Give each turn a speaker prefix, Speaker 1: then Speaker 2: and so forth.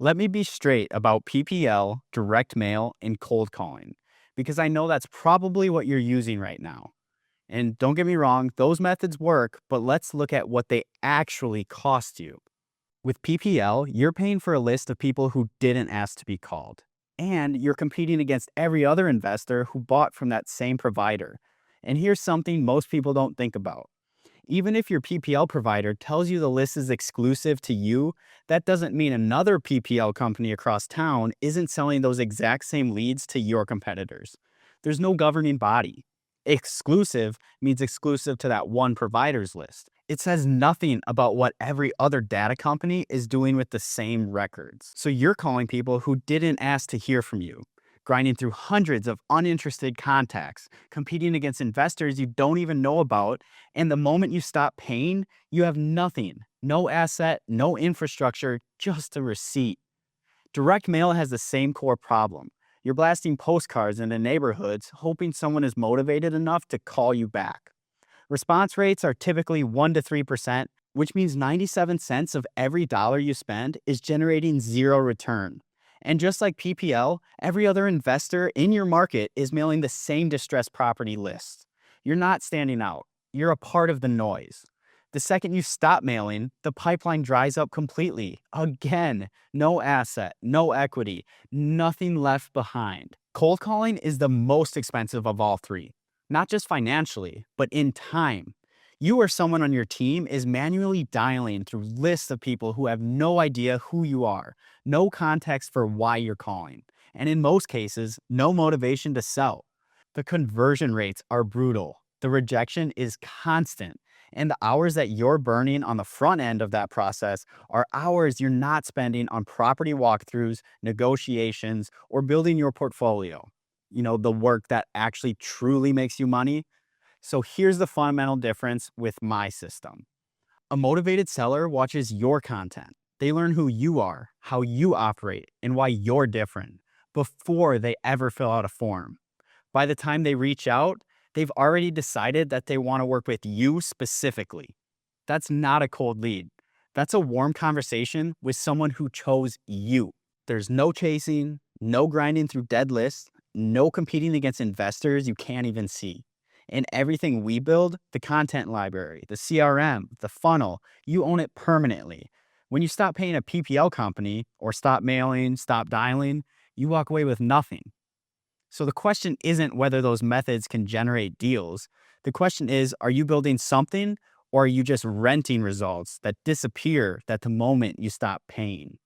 Speaker 1: Let me be straight about PPL, direct mail, and cold calling, because I know that's probably what you're using right now. And don't get me wrong, those methods work, but let's look at what they actually cost you. With PPL, you're paying for a list of people who didn't ask to be called. And you're competing against every other investor who bought from that same provider. And here's something most people don't think about. Even if your PPL provider tells you the list is exclusive to you, that doesn't mean another PPL company across town isn't selling those exact same leads to your competitors. There's no governing body. Exclusive means exclusive to that one provider's list. It says nothing about what every other data company is doing with the same records. So you're calling people who didn't ask to hear from you, grinding through hundreds of uninterested contacts, competing against investors you don't even know about, and the moment you stop paying, you have nothing. No asset, no infrastructure, just a receipt. Direct mail has the same core problem. You're blasting postcards into neighborhoods, hoping someone is motivated enough to call you back. Response rates are typically 1 to 3%, which means 97 cents of every dollar you spend is generating zero return. And just like PPL, every other investor in your market is mailing the same distressed property lists. You're not standing out. You're a part of the noise. The second you stop mailing, the pipeline dries up completely. Again, no asset, no equity, nothing left behind. Cold calling is the most expensive of all three, not just financially, but in time. You or someone on your team is manually dialing through lists of people who have no idea who you are, no context for why you're calling, and in most cases, no motivation to sell. The conversion rates are brutal. The rejection is constant. And the hours that you're burning on the front end of that process are hours you're not spending on property walkthroughs, negotiations, or building your portfolio. The work that actually truly makes you money. So here's the fundamental difference with my system. A motivated seller watches your content. They learn who you are, how you operate, and why you're different before they ever fill out a form. By the time they reach out, they've already decided that they want to work with you specifically. That's not a cold lead. That's a warm conversation with someone who chose you. There's no chasing, no grinding through dead lists, no competing against investors you can't even see. And everything we build, the content library, the CRM, the funnel, you own it permanently. When you stop paying a PPL company or stop mailing, stop dialing, you walk away with nothing. So the question isn't whether those methods can generate deals. The question is, are you building something or are you just renting results that disappear at the moment you stop paying?